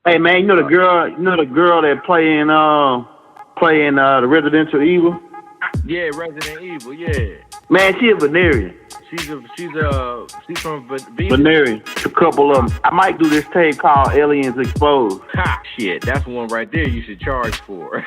Hey man, you know the girl that playing the Residential Evil. Yeah, Resident Evil. Yeah, Man, she a Venerian. she's from Venus. Venerian. A couple of them. I might do this tape called Aliens Exposed. Ha! Shit, that's one right there. You should charge for.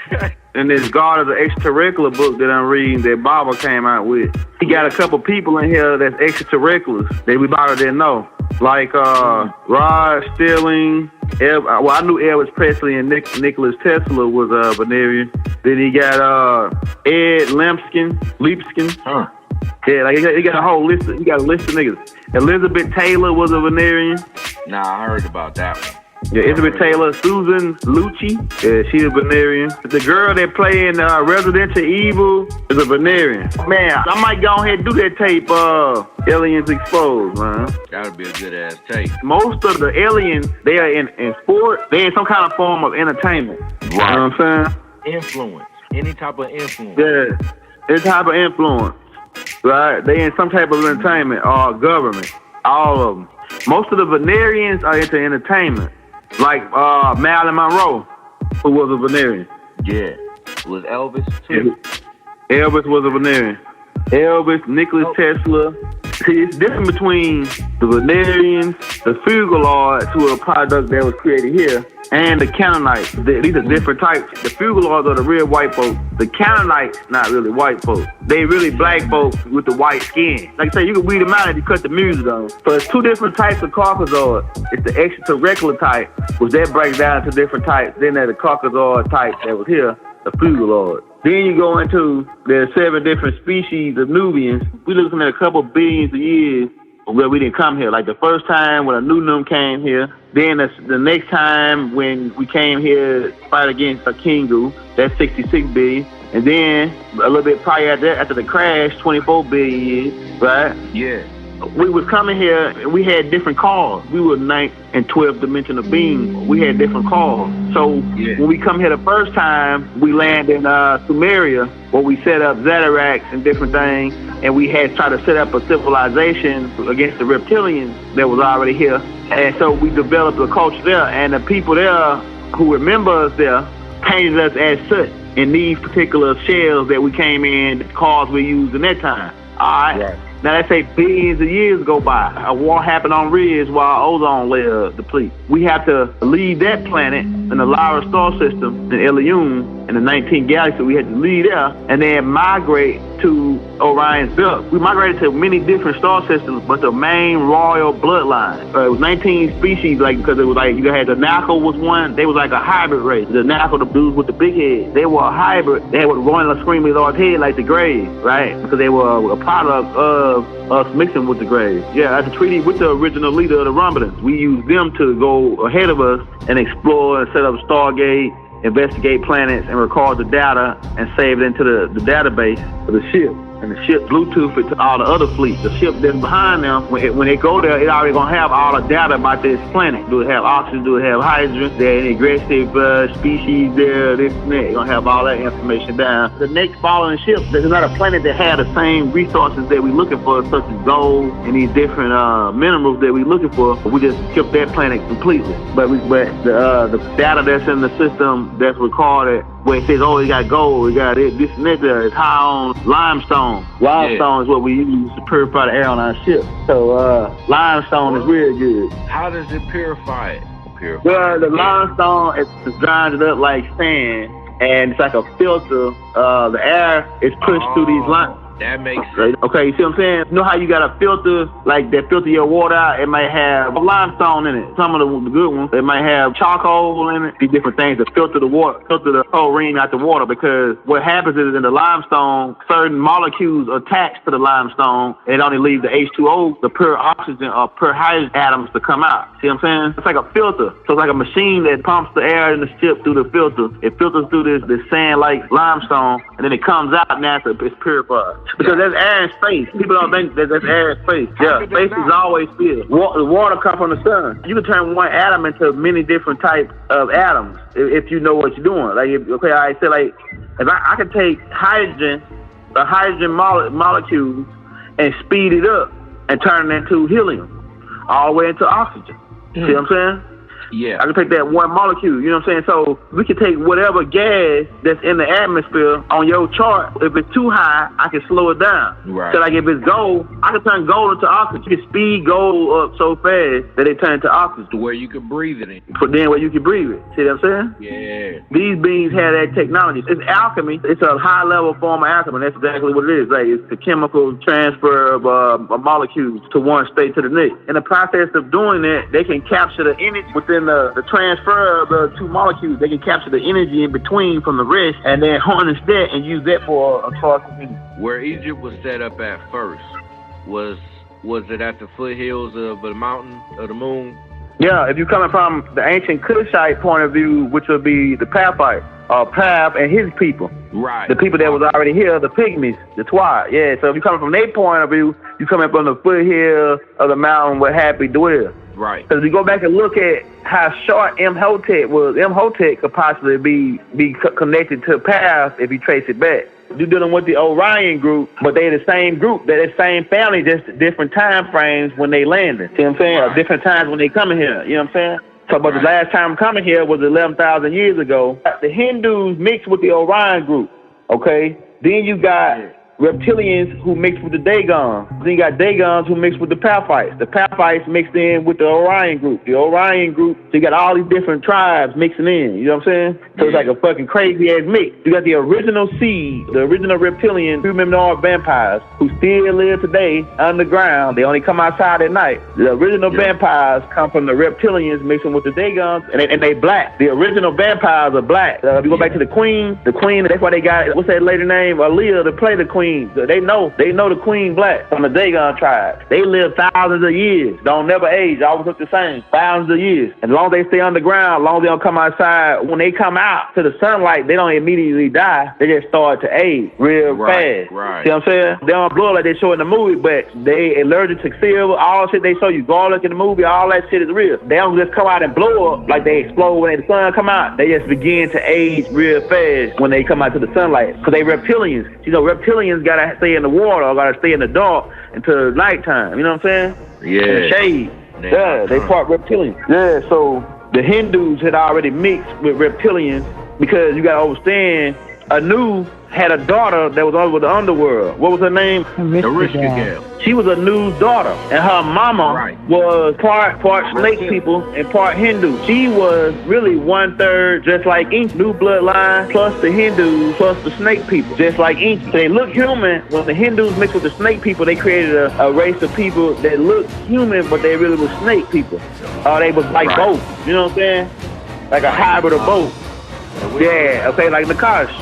And this God of the Extraterrestrial book that I'm reading that Baba came out with. He got a couple people in here that's extraterrestrials that we probably didn't know. Like Rod Sterling. I knew Elvis Presley and Nicholas Tesla was Venerian. Then he got Ed Leapskin. Huh. Yeah, like he got a whole list. He got a list of niggas. Elizabeth Taylor was a Venerian. Nah, I heard about that one. Yeah, Elizabeth Taylor, Susan Lucci. Yeah, she a Venerian. The girl that playing Residential Evil is a Venerian. Man, I might go ahead and do that tape, Aliens Exposed, man. That would be a good ass tape. Most of the aliens, they are in sport. They in some kind of form of entertainment. Right. You know what I'm saying? Influence. Any type of influence. Yeah, any type of influence. Right? They in some type of entertainment or government. All of them. Most of the Venerians are into entertainment. Like Marilyn Monroe, who was a Venerian. Yeah. Was Elvis too? Elvis was a Venerian. Elvis, Nicholas Tesla. See, it's different between the Venerians, the Fugaloids, who are a product that was created here, and the Canaanites. These are different types. The Fugaloids are the real white folks. The Canaanites, not really white folks. They really black folks with the white skin. Like I say, you can weed them out if you cut the music on. So it's two different types of Caucasoid. It's the extraterrestrial type, which that breaks down to different types. Then there's the Caucasoid type that was here, the Fugaloid. Then you go into, there's 7 different species of Nubians. We're looking at a couple billions of years where we didn't come here. Like the first time when a Nunum came here, then the next time when we came here to fight against a Kingu, that's 66 billion. And then a little bit prior to that, after the crash, 24 billion years, right? Yeah. We was coming here and we had different cars. We were 9th and 12th dimensional beings. We had different cars. So when we come here the first time, we land in Sumerian, where we set up Zadaraks and different things, and we had tried to set up a civilization against the reptilians that was already here. And so we developed a culture there, and the people there who remember us there painted us as such in these particular shells that we came in, the cars we used in that time. All right. Now, let's say billions of years go by. A war happened on Ridge while ozone layer depletes. We have to leave that planet in the Lyra star system, in Ilium, in the 19th galaxy. We had to leave there and then migrate to Orion's belt. We migrated to many different star systems, but the main royal bloodline. It was 19 species, like, because it was like, you had the Nako was one. They was like a hybrid race. The Nako, the dudes with the big head, they were a hybrid. They had what Royal screaming large head like the Greys, right? Because they were a product of us mixing with the Greys. Yeah, as a treaty with the original leader of the Romulans. We used them to go ahead of us and explore and set up Stargate, investigate planets, and record the data and save it into the database for the ship. And the ship Bluetooth it to all the other fleets. The ship that's behind them, when they go there, it already gonna have all the data about this planet. Do it have oxygen? Do it have hydrogen? There any aggressive species there? This and that. It's gonna have all that information down. The next following ship, there's not a planet that had the same resources that we're looking for, such as gold and these different minerals that we're looking for. We just skipped that planet completely. But the data that's in the system that's recorded, where it says, oh, it got gold, it got this and that, it's high on limestone. Limestone is what we use to purify the air on our ship. So limestone is real good. How does it purify it? Well, the limestone is grounded up like sand, and it's like a filter. The air is pushed through these lines. That makes sense. Okay, you see what I'm saying? You know how you got a filter, like that filter your water out? It might have limestone in it. Some of the good ones, it might have charcoal in it. These different things to filter the water, filter the chlorine out the water, because what happens is in the limestone, certain molecules attach to the limestone, and it only leaves the H2O, the pure oxygen or pure hydrogen atoms to come out. See what I'm saying? It's like a filter. So it's like a machine that pumps the air in the ship through the filter. It filters through this sand-like limestone, and then it comes out and it's purified. Because there's air and space. People don't think that there's air and space. Yeah, space is always filled. The water comes from the sun. You can turn one atom into many different types of atoms if you know what you're doing. Like, I say, like, if I can take the hydrogen molecules, and speed it up and turn it into helium, all the way into oxygen. See what I'm saying? Yeah. I can take that one molecule, you know what I'm saying? So we can take whatever gas that's in the atmosphere on your chart. If it's too high, I can slow it down. Right. So like if it's gold, I can turn gold into oxygen. You can speed gold up so fast that it turns to oxygen. To where you can breathe it in. For then where you can breathe it. See what I'm saying? Yeah. These beings have that technology. It's alchemy. It's a high level form of alchemy. That's exactly what it is. Like it's the chemical transfer of molecules to one state to the next. In the process of doing that, they can capture the energy within the transfer of the two molecules. They can capture the energy in between from the rest and then harness that and use that for a source of energy. Where Egypt was set up at first, was it at the foothills of the mountain of the moon? Yeah, if you're coming from the ancient Kushite point of view, which would be the Pathite, Path and his people. Right. The people that was already here, the Pygmies, the Twa. Yeah, so if you're coming from their point of view, you coming from the foothill of the mountain where Happy dwell. Right. Because if you go back and look at how short Imhotep was, Imhotep could possibly be connected to Path if you trace it back. You're dealing with the Orion group, but they're the same group. They're the same family, just different time frames when they landed. See what I'm saying? Right. Different times when they coming here. You know what I'm saying? So, but the last time coming here was 11,000 years ago. The Hindus mixed with the Orion group, okay? Then you got reptilians who mixed with the Dagons. Then you got Dagons who mixed with the Paphites. The Paphites mixed in with the Orion group. The Orion group, so you got all these different tribes mixing in. You know what I'm saying? So it's like a fucking crazy-ass mix. You got the original seed, the original reptilian humanoid vampires who still live today underground. They only come outside at night. The original vampires come from the reptilians mixing with the Dagons, and they black. The original vampires are black. If you go back to the queen, that's why they got, what's that lady name? Aaliyah to play the queen. They know the queen black from the Dagon tribe. They live thousands of years. Don't never age. Always look the same. Thousands of years. As long as they stay underground, as long as they don't come outside, when they come out to the sunlight, they don't immediately die. They just start to age real fast. Right. See what I'm saying? They don't blow like they show in the movie, but they allergic to silver. All the shit they show you, garlic in the movie, all that shit is real. They don't just come out and blow up like they explode when the sun come out. They just begin to age real fast when they come out to the sunlight. Because they reptilians. You know, reptilians gotta stay in the water or gotta stay in the dark until nighttime. You know what I'm saying? Yeah. In the shade. Yeah, they part reptilian. Yeah, so the Hindus had already mixed with reptilians because you gotta understand, Anu had a daughter that was over the underworld. What was her name? Erishkigal. She was Anu's daughter, and her mama was part snake people and part Hindu. She was really 1/3 just like Inky, new bloodline, plus the Hindus, plus the snake people, just like Inky. They look human. When the Hindus mixed with the snake people, they created a race of people that looked human, but they really were snake people. They was like both. You know what I'm saying? Like a hybrid of both. Yeah, okay, like Nakash.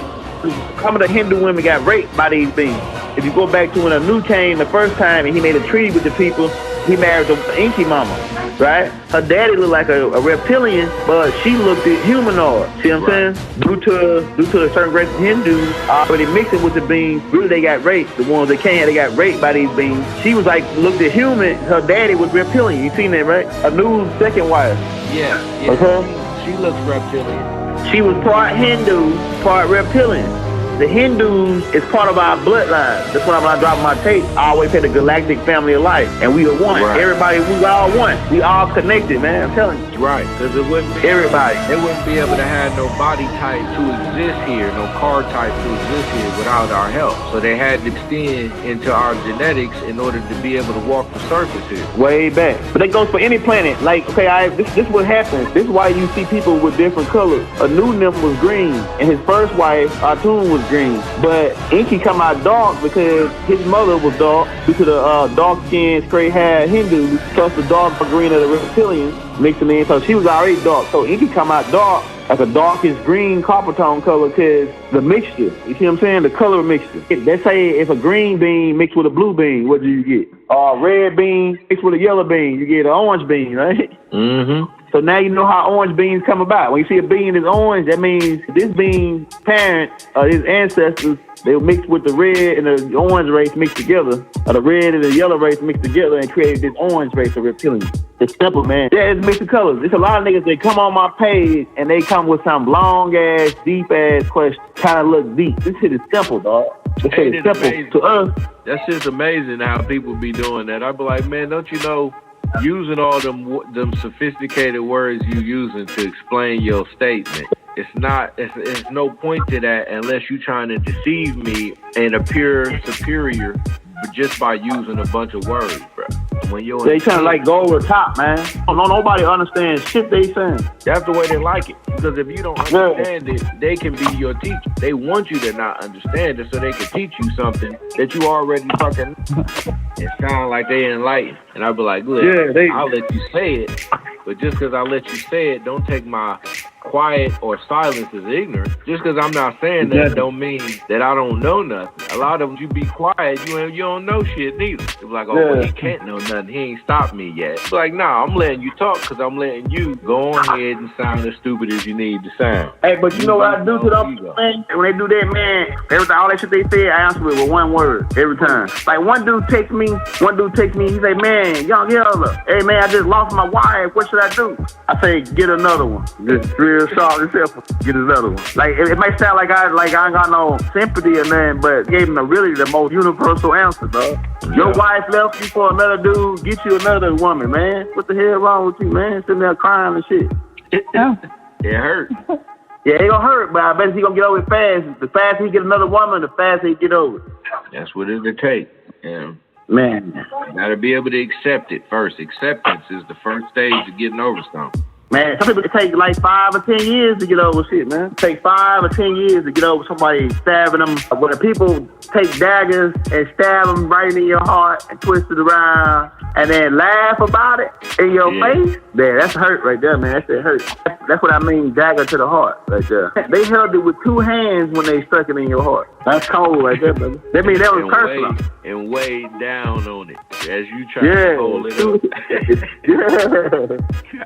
Some of the Hindu women got raped by these beings. If you go back to when Anu came the first time and he made a treaty with the people, he married the Inky mama, right? Her daddy looked like a reptilian, but she looked at humanoid. See what I'm saying? Due to a certain race of Hindus already mixing with the beings, really they got raped. The ones that came, they got raped by these beings. She was like, looked at human, her daddy was reptilian. You seen that, right? Anu's second wife. Yeah. Okay? She looks reptilian. She was part Hindu, part reptilian. The Hindus is part of our bloodline. That's why when I drop my tape, I always say the galactic family of life. And we are one. Right. Everybody, we all one. We all connected, man. I'm telling you. Right. Because it wouldn't be everybody. They wouldn't be able to have no body type to exist here, no car type to exist here without our help. So they had to extend into our genetics in order to be able to walk the surface here. Way back. But that goes for any planet. Like, okay, this is what happens. This is why you see people with different colors. Anu nymph was green, and his first wife, Atun, was green. But Inky come out dark because his mother was dark due to the dark-skinned, straight-haired Hindus, plus the dark green of the reptilians mixing in. So she was already dark. So Inky come out dark, like a darkest green copper tone color, because the mixture. You see what I'm saying? The color mixture. Let's say if a green bean mixed with a blue bean, what do you get? Red bean mixed with a yellow bean, you get an orange bean, right? Mm-hmm. So now you know how orange beans come about. When you see a bean is orange, that means this bean's parents, his ancestors, they mixed with the red and the orange race mixed together, or the red and the yellow race mixed together and created this orange race of reptilians. It's simple, man. Yeah, it's mixed of colors. There's a lot of niggas that come on my page and they come with some long-ass, deep-ass question, kind of look deep. This shit is simple, dog. This shit is simple amazing. to us. That's just amazing how people be doing that. I be like, man, don't you know using all them sophisticated words you using to explain your statement. It's no point to that unless you're trying to deceive me and appear superior just by using a bunch of words, bro. When they trying to like go over the top, man. Nobody understands shit they saying. That's the way they like it. Because if you don't understand it, they can be your teacher. They want you to not understand it so they can teach you something that you already fucking. It sounds like they enlightened, and I'll be like, look, I'll let you say it, but just because I let you say it, don't take my quiet or silence as ignorant. Just because I'm not saying that don't mean that I don't know nothing. A lot of them, you be quiet, you don't know shit neither. It's like, well, he can't know nothing. He ain't stopped me yet. It's like, nah, I'm letting you talk because I'm letting you go on ahead and sound as stupid as you need to sound. Hey, but you know what I do to them, man? When they do that, man, everything, all that shit they say, I answer it with one word every time. Like one dude text me, he say, man, young yellow, hey man, I just lost my wife, what should I do? I say, get another one. Just real short and simple, get another one. Like it may sound like I ain't got no sympathy or nothing, but gave him really the most universal answer, bro. Your wife left you for another dude, get you another woman, man. What the hell wrong with you, man? Sitting there crying and shit. It hurt. Yeah, it gonna hurt, but I bet he gonna get over it fast. The faster he get another woman, the faster he get over it. That's what it'll take. Yeah. Man. You gotta be able to accept it first. Acceptance is the first stage of getting over something. Man, some people take like 5 or 10 years to get over shit, man. Take 5 or 10 years to get over somebody stabbing them. When the people take daggers and stab them right in your heart and twist it around and then laugh about it in your face, yeah, that's hurt right there, man. That's that hurt. That's what I mean, dagger to the heart right there. They held it with 2 hands when they stuck it in your heart. That's cold right there, baby. That means that was personal. And weighed down on it as you try to hold it up.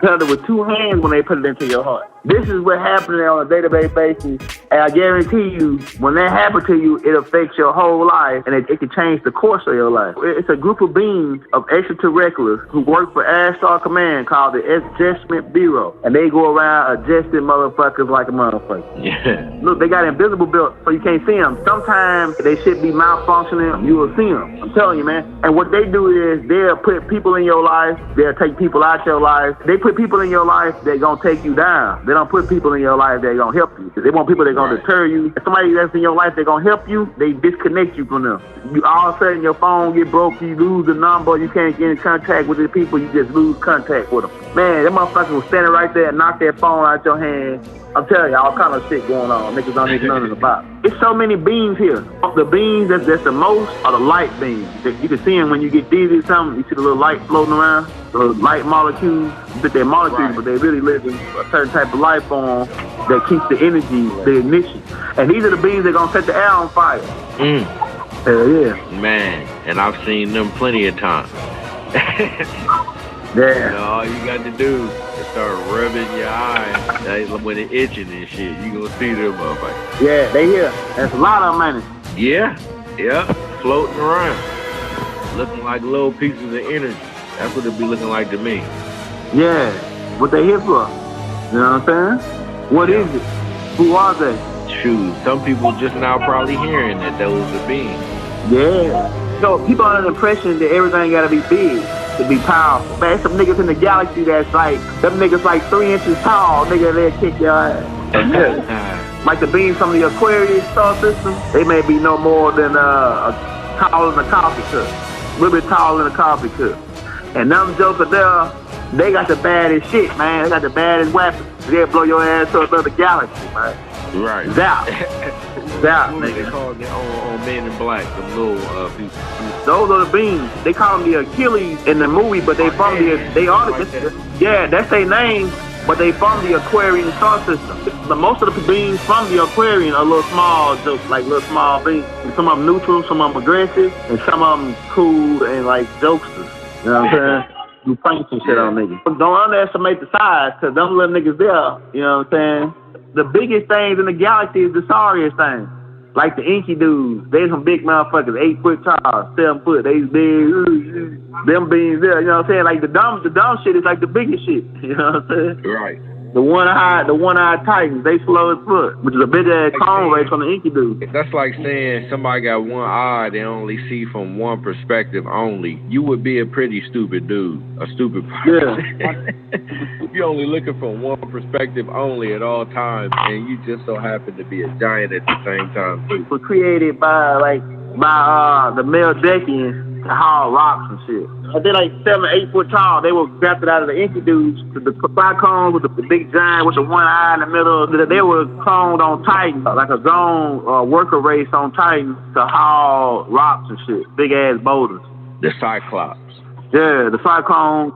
Held it with 2 hands when they put it into your heart. This is what happens on a day-to-day basis, and I guarantee you, when that happens to you, it affects your whole life, and it can change the course of your life. It's a group of beings of extraterrestrials who work for Ashtar Command called the Adjustment Bureau, and they go around adjusting motherfuckers like a motherfucker. Yeah. Look, they got invisible belt, so you can't see them. Sometimes they should be malfunctioning, you will see them. I'm telling you, man. And what they do is they'll put people in your life, they'll take people out your life. They put people in your life, they're going to take you down. They don't put people in your life, they're going to help you. They want people that are going to deter you. If somebody that's in your life, they're going to help you, they disconnect you from them. You all of a sudden, your phone get broke, you lose the number, you can't get in contact with the people, you just lose contact with them. Man, that motherfucker was standing right there and knocked that phone out your hand. I'm telling you, all kind of shit going on. Niggas don't even know nothing about. There's so many beings here. The beings that's the most are the light beings. You can see them when you get dizzy or something. You see the little light floating around, the little light molecules. You think they're molecules, but they really live in a certain type of life form that keeps the energy, the ignition. And these are the beings that are going to set the air on fire. Hell yeah. Man, and I've seen them plenty of times. Yeah. You know, all you got to do is start rubbing your eyes when it's itching and shit. You gonna see them motherfuckers. Yeah, they here. That's a lot of money. Yeah, floating around, looking like little pieces of energy. That's what it be looking like to me. Yeah, what they here for? You know what I'm saying? What is it? Who are they? Shoot, some people just now probably hearing that those are beings. Yeah. So people are under the impression that everything gotta be big to be powerful. Man, there's some niggas in the galaxy that's like, them niggas like 3 inches tall, nigga, they'll kick your ass. Like the beings from the Aquarius star system, they may be no more than taller than a coffee cup. A little bit taller than a coffee cup. And them jokers there, they got the baddest shit, man. They got the baddest weapons. They'll blow your ass to another galaxy, man. Right. Zap. Zap, nigga. They call it on Men in Black, the little people. Those are the beings. They call them the Achilles in the movie, but they from that's their name, but they from the Aquarian star system. But most of the beings from the Aquarian are little small jokes, like little small beings. Some of them neutral, some of them aggressive, and some of them cool and like jokesters. You know what I'm saying? You prank some shit on niggas. But don't underestimate the size, because them little niggas there, you know what I'm saying? The biggest things in the galaxy is the sorriest things. Like the Inky dudes, they some big motherfuckers, 8 foot tall, 7 foot, they big, them beings there, you know what I'm saying? Like the dumb shit is like the biggest shit, you know what I'm saying? Right. The one-eyed Titans, they slow as fuck, which is a big ass clone race on the Enkidu. That's like saying somebody got one eye, they only see from one perspective only. You would be a pretty stupid dude, a stupid person. Yeah. If you're only looking from one perspective only at all times, and you just so happen to be a giant at the same time too. Were created by the Meldekians to haul rocks and shit. They're like 7, 8 foot tall. They were grafted out of the Enkidus, the Cyclones with the big giant with the one eye in the middle. They were cloned on Titan, like a zone worker race on Titan to haul rocks and shit, big ass boulders. The Cyclops. Yeah, the Cyclones.